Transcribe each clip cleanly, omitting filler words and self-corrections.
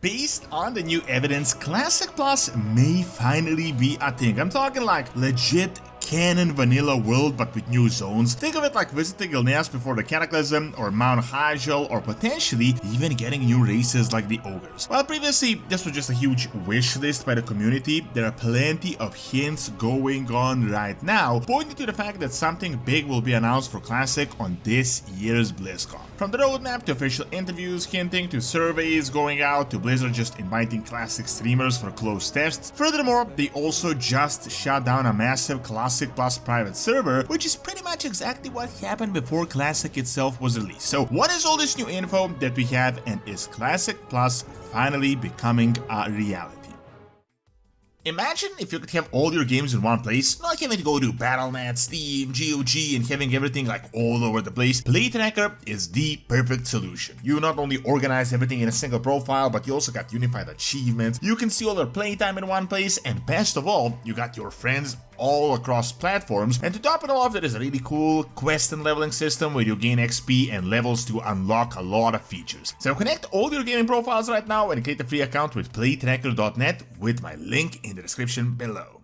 Based on the new evidence, Classic Plus may finally be a thing. I'm talking like legit canon vanilla world but with new zones. Think of it like visiting Gilneas before the cataclysm, or Mount Hyjal, or potentially even getting new races like the ogres. While previously this was just a huge wish list by the community, there are plenty of hints going on right now pointing to the fact that something big will be announced for Classic on this year's BlizzCon. From the roadmap to official interviews hinting to surveys going out to Blizzard just inviting Classic streamers for close tests. Furthermore, they also just shut down a massive Classic Plus private server, which is pretty much exactly what happened before Classic itself was released. So what is all this new info that we have, and is Classic Plus finally becoming a reality? Imagine if you could have all your games in one place, not having to go to Battle.net, Steam, GOG, and having everything like all over the place. PlayTracker is the perfect solution. You not only organize everything in a single profile, but you also got unified achievements, you can see all your playtime in one place, and best of all, you got your friends all across platforms. And to top it all off, there is a really cool quest and leveling system where you gain XP and levels to unlock a lot of features. So connect all your gaming profiles right now and create a free account with playtracker.net with my link in the description below.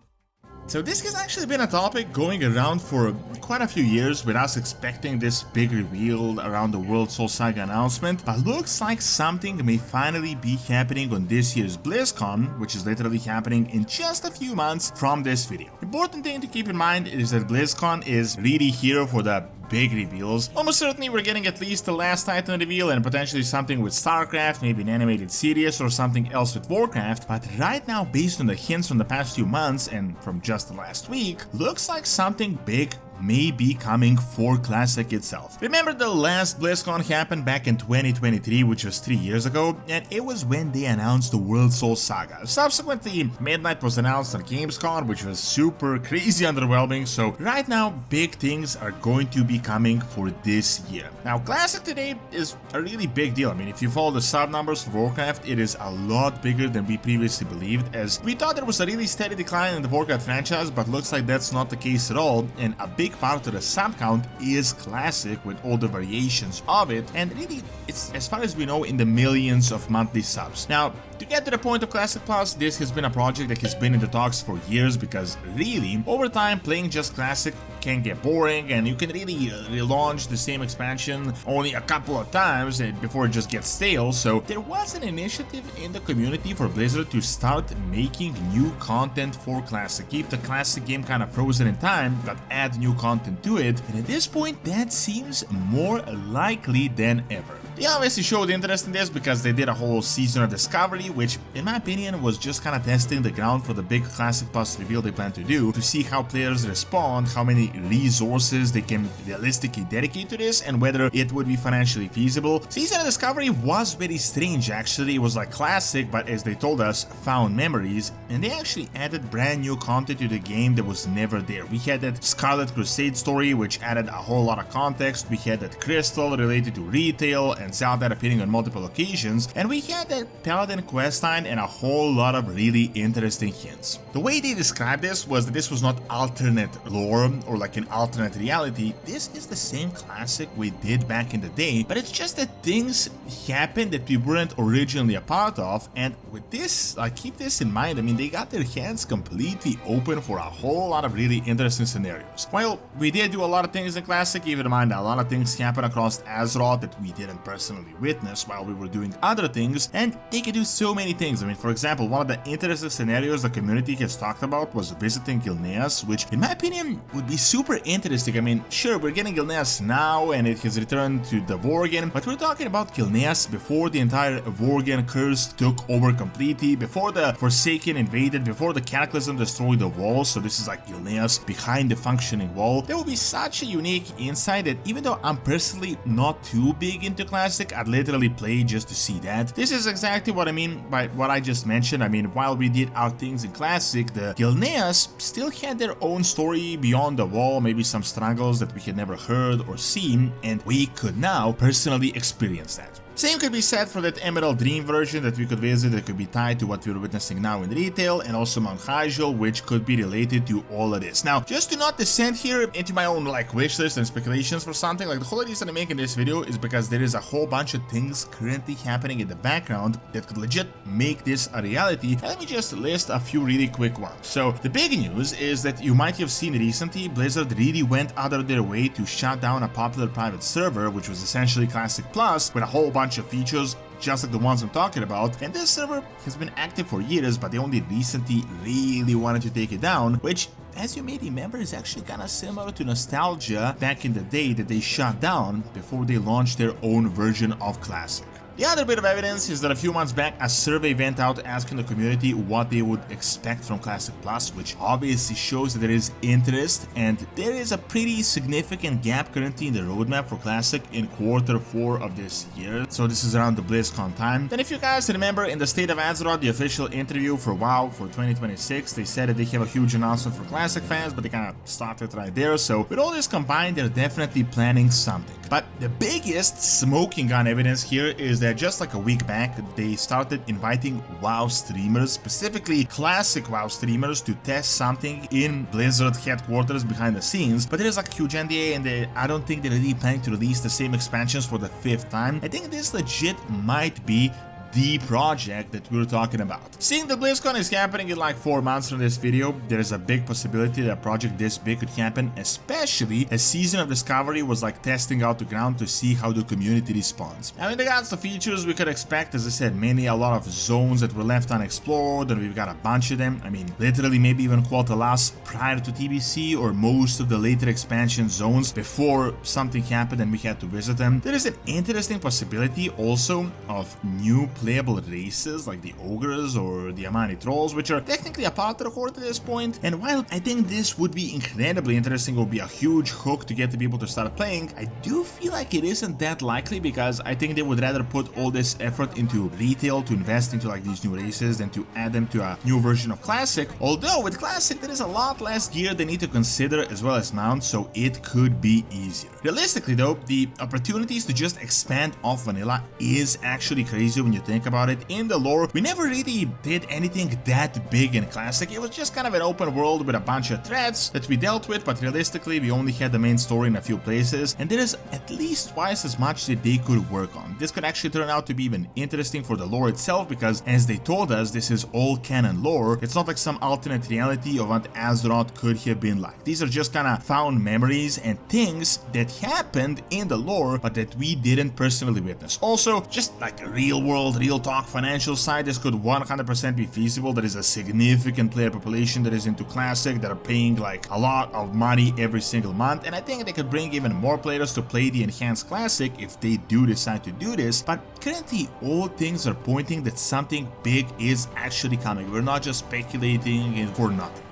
So this has actually been a topic going around for quite a few years, with us expecting this big reveal around the World Soul Saga announcement, but looks like something may finally be happening on this year's BlizzCon, which is literally happening in just a few months from this video. Important thing to keep in mind is that BlizzCon is really here for the big reveals. Almost certainly we're getting at least the last Titan reveal and potentially something with StarCraft, maybe an animated series or something else with Warcraft, but right now, based on the hints from the past few months and from just the last week, looks like something big may be coming for Classic itself. Remember, the last BlizzCon happened back in 2023, which was 3 years ago, and it was when they announced the World Soul Saga. Subsequently, Midnight was announced on Gamescom, which was super crazy underwhelming, so right now big things are going to be coming for this year. Now, Classic today is a really big deal. I mean, if you follow the sub numbers for Warcraft, it is a lot bigger than we previously believed, as we thought there was a really steady decline in the Warcraft franchise, but looks like that's not the case at all, and a big part of the sub count is Classic with all the variations of it, and really it's, as far as we know, in the millions of monthly subs. Now, to get to the point of Classic Plus, this has been a project that has been in the talks for years, because really, over time, playing just Classic can get boring, and you can really relaunch the same expansion only a couple of times before it just gets stale. So there was an initiative in the community for Blizzard to start making new content for Classic. Keep the Classic game kind of frozen in time, but add new content to it, and at this point that seems more likely than ever. They obviously showed interest in this because they did a whole season of Discovery, which in my opinion was just kind of testing the ground for the big Classic Plus reveal they plan to do, to see how players respond, how many resources they can realistically dedicate to this, and whether it would be financially feasible. Season of Discovery was very strange actually. It was like Classic, but as they told us, found memories, and they actually added brand new content to the game that was never there. We had that Scarlet Crusade story, which added a whole lot of context. We had that Crystal related to retail and Zelda appearing on multiple occasions, and we had that Paladin questline and a whole lot of really interesting hints. The way they described this was that this was not alternate lore or like an alternate reality. This is the same Classic we did back in the day, but it's just that things happened that we weren't originally a part of, and with this, keep this in mind, I mean, they got their hands completely open for a whole lot of really interesting scenarios. While we did do a lot of things in Classic, keep in mind a lot of things happen across Azeroth that we didn't personally witness while we were doing other things, and they can do so many things. I mean, for example, one of the interesting scenarios the community has talked about was visiting Gilneas, which in my opinion would be super interesting. I mean, sure, we're getting Gilneas now and it has returned to the Worgen, but we're talking about Gilneas before the entire Worgen curse took over completely, before the Forsaken invaded, before the cataclysm destroyed the wall. So this is like Gilneas behind the functioning wall. That would be such a unique insight that even though I'm personally not too big into Classic, I'd literally play just to see that. This is exactly what I mean by what I just mentioned. I mean, while we did our things in Classic, the Gilneas still had their own story beyond the wall, maybe some struggles that we had never heard or seen, and we could now personally experience that. Same could be said for that Emerald Dream version that we could visit, that could be tied to what we're witnessing now in retail, and also Mount Hyjal, which could be related to all of this. Now, just to not descend here into my own wishlist and speculations for something, the whole reason I'm making this video is because there is a whole bunch of things currently happening in the background that could legit make this a reality. And let me just list a few really quick ones. So the big news is that you might have seen recently, Blizzard really went out of their way to shut down a popular private server, which was essentially Classic Plus, with a whole bunch of features just like the ones I'm talking about, and this server has been active for years, but they only recently really wanted to take it down, which, as you may remember, is actually kinda similar to Nostalgia back in the day that they shut down before they launched their own version of Classic. The other bit of evidence is that a few months back a survey went out asking the community what they would expect from Classic Plus, which obviously shows that there is interest, and there is a pretty significant gap currently in the roadmap for Classic in Q4 of this year, so this is around the BlizzCon time. Then if you guys remember, in the State of Azeroth, the official interview for WoW for 2026, they said that they have a huge announcement for Classic fans, but they kinda stopped it right there, so with all this combined, they're definitely planning something. But the biggest smoking gun evidence here is that just like a week back, they started inviting WoW streamers, specifically Classic WoW streamers, to test something in Blizzard headquarters behind the scenes. But there is like a huge NDA, and I don't think they're really planning to release the same expansions for the 5th time. I think this legit might be the project that we're talking about. Seeing that BlizzCon is happening in like 4 months from this video, there's a big possibility that a project this big could happen, especially as Season of Discovery was like testing out the ground to see how the community responds. Now in regards to features, we could expect, as I said, mainly a lot of zones that were left unexplored, and we've got a bunch of them. I mean, literally maybe even quite a lot prior to TBC, or most of the later expansion zones before something happened and we had to visit them. There is an interesting possibility also of new playable races like the ogres or the Amani trolls, which are technically a part of the horde at this point. And while I think this would be incredibly interesting, would be a huge hook to get the people to start playing, I do feel like it isn't that likely, because I think they would rather put all this effort into retail to invest into like these new races than to add them to a new version of Classic. Although with Classic there is a lot less gear they need to consider as well as mount, so it could be easier. Realistically though, the opportunities to just expand off vanilla is actually crazy when you think about it. In the lore, we never really did anything that big in Classic. It was just kind of an open world with a bunch of threats that we dealt with, but realistically we only had the main story in a few places, and there is at least twice as much that they could work on. This could actually turn out to be even interesting for the lore itself, because as they told us, this is all canon lore. It's not like some alternate reality of what Azeroth could have been like. These are just kind of found memories and things that happened in the lore, but that we didn't personally witness. Also, just like a real world, real talk financial side, this could 100% be feasible. There is a significant player population that is into Classic, that are paying like a lot of money every single month, and I think they could bring even more players to play the enhanced Classic if they do decide to do this. But currently all things are pointing that something big is actually coming. We're not just speculating for nothing.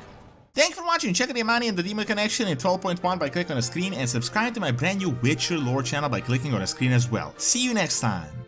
Thanks for watching. Check out the Amani and the Demon Connection in 12.1 by clicking on the screen, and subscribe to my brand new Witcher lore channel by clicking on the screen as well. See you next time.